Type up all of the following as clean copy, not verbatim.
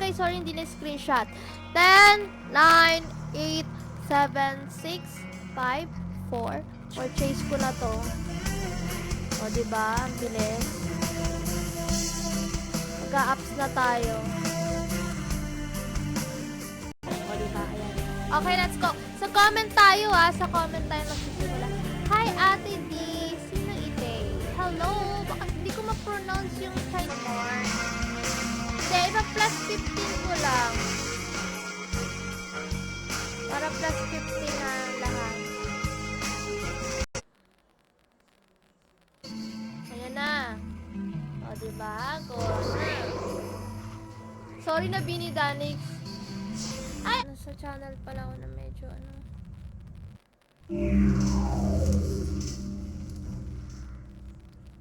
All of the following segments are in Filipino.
guys, sorry hindi na screenshot. 10, 9, 8, 7, 6, 5, 4. Purchase ko na to. O, diba? Ang bilis. Mag-a-ups na tayo. O, diba? Ayan. Okay, let's go. Sa comment tayo, ha. Sa comment tayo magsisimula. Hi, Ate D. Sino ite? Hello. Baka hindi ko ma-pronounce yung Chinese more. Hindi, iba plus 15 ko lang. Para plus 15 na lahat. Ayan na. O, diba? Go na. Sorry na, Bini Danix. Ay! Nasa channel pala ako na medyo ano.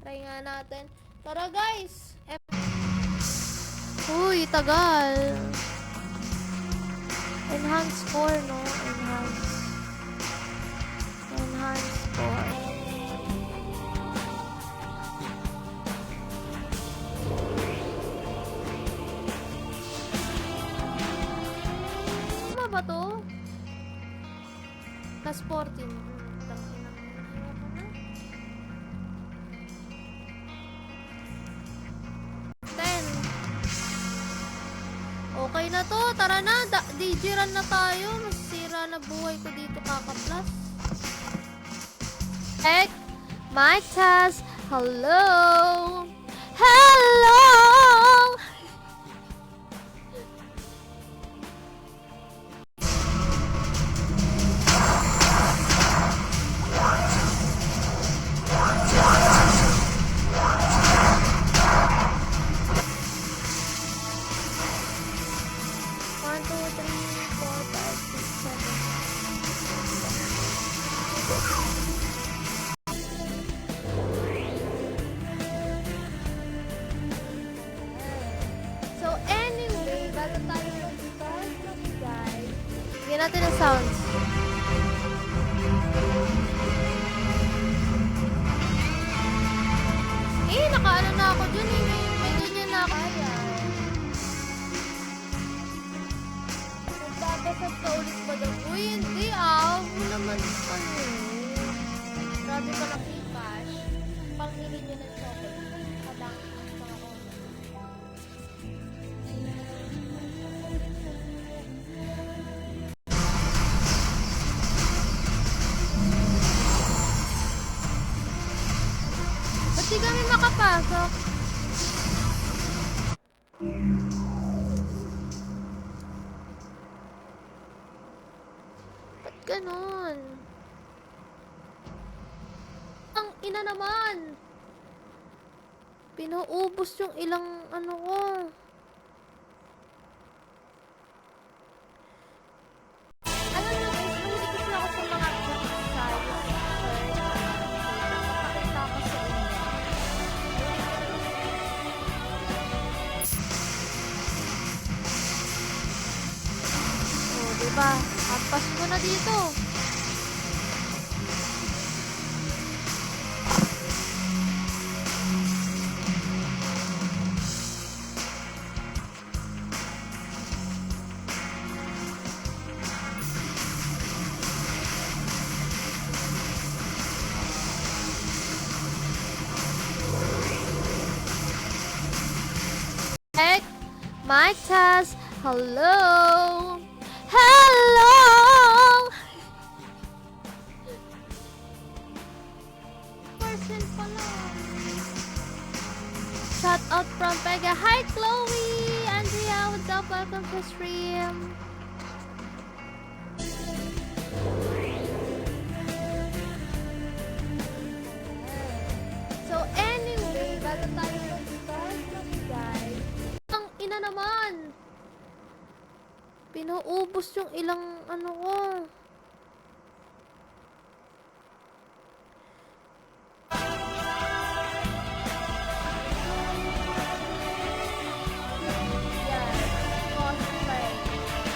Try nga natin. Tara guys! Uy, tagal. Enhance score, no? Enhance score. Tama ba to? Plus 14. Okay na to. Tara na. DJ-run na tayo. Masira na buhay ko dito, kaka-plus. Check my task. Hello. Hello. Bigyan natin ng sounds. Nakaano na ako dyan eh. May ganyan na ako. Ayan. Nagbabasag ka ulit ba daw? Uy, hindi ah. Huwag naman ano eh. Grabe ka ng e-cash. Pangilin nyo ng chocolate. Kadang ang mga oras. Di kami makapasok. Ba't ganon? Ang ina naman. Pinuubos yung ilang ano ko. Alam mo guys, mahilig kasi ako sa mga diba? Atpas mo na dito. Check my task. Hello. Hello! Person pala. Shout out from Pega. Hi, Chloe! Andrea, what's up? Welcome to stream. So, anyway, bago tayo mag-start, guys. Ang ina naman! Pinuubos yung ilang ano ko.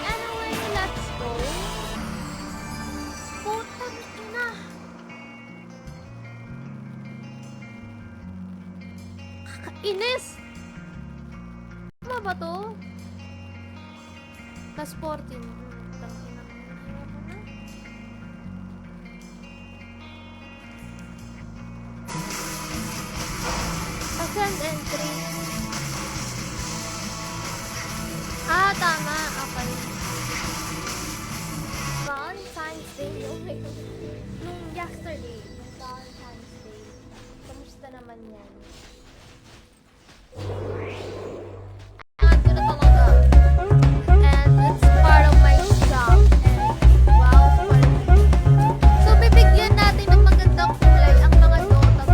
Anyway, let's go. Putang ina. Kakainis. Tama ba to? Plus 14. Tangina. Hirap mo na. Ascend entry. Ah, tama. Okay. Valentine's Day. Okay. Nung yesterday. Nung Valentine's Day. Kamusta naman yan? Ang ganda talaga. And it's part of my shop. And wow, it's part of... So, bibigyan natin ng magandang kulay ang mga Dota.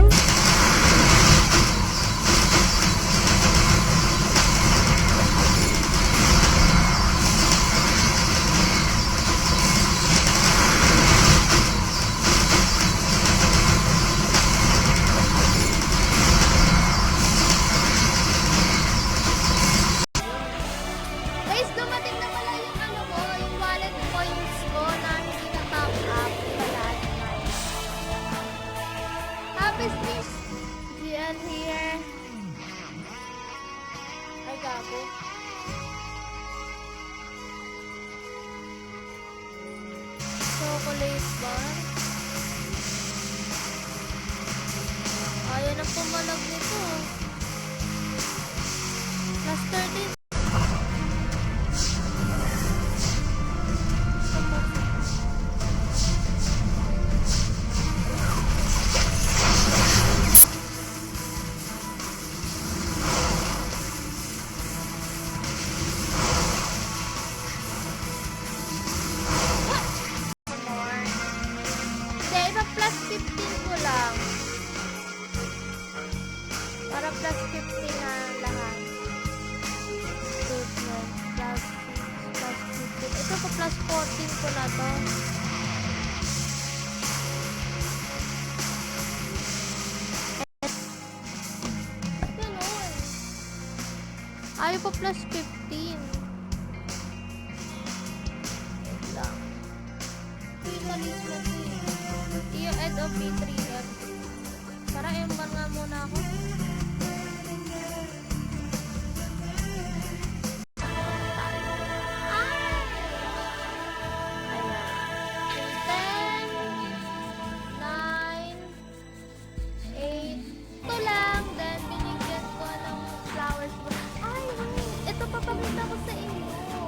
Guys, dumating na pala yung ano ko, yung wallet points ko na hindi na top up pala. Happy streams. GL here. Ay, gago. Chocolate bar. Ayaw nang pumalag nito. Plus 13. Hindi, iba plus 15 ko lang. Para plus 15 na lahat. Statement, plus 6, plus 15. Ito pa plus 14 ko na to. Ganun. Ayaw pa plus 15. Wait lang. Finalism yung end of B3M. Para embar nga muna ako. Ayan. 10, 9, 8. Ito lang. Then, binigyan ko ng flowers. Ay, wait. Ito papakita ko sa inyo.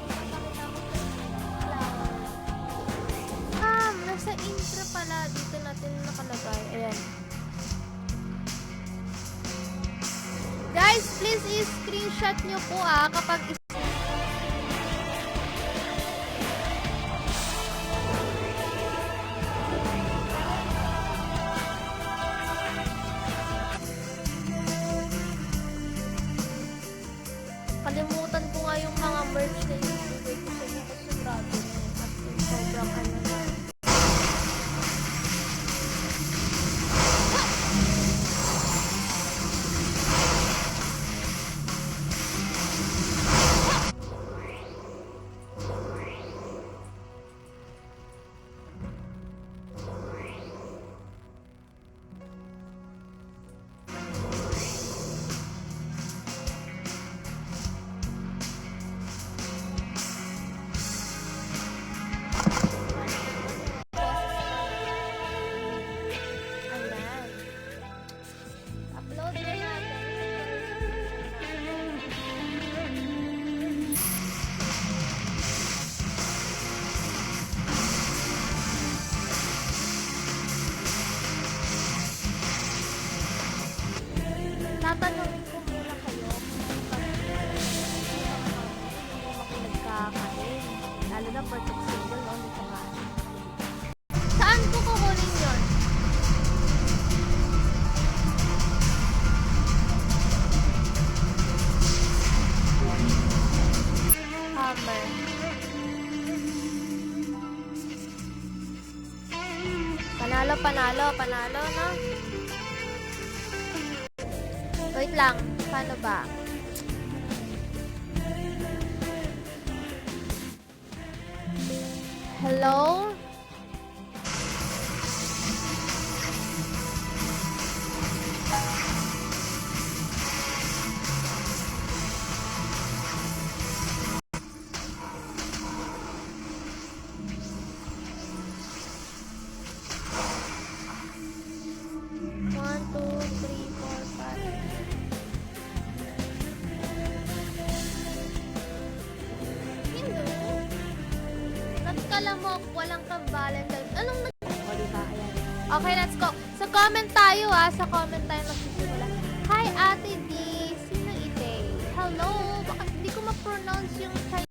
Papakita ko sa inyo. Flowers. Nasa intro pala. Dito natin nakalagay. Ayan. Guys, please i-screenshot nyo po kapag kalimutan ko nga yung mga merch na ibigay ko sa inyo kasi grabe na yun. At yung sobrang ano na. Ayan. Upload na natin. Tatanungin ko muna kayo kung nagkakain. Lalo na perfect single, no? Dito ka. Saan ko kukunin yun? Hammer. Panalo, panalo, panalo, no? Wait lang. Paano ba? Hello? kala mo, walang kang Valentine. Anong O, diba? Ayan. Okay, let's go. Sa comment tayo sa comment tayo magsisimula. Hi, Ate D. Sino ite? Hello? Bakit hindi ko ma-pronounce yung Chinese?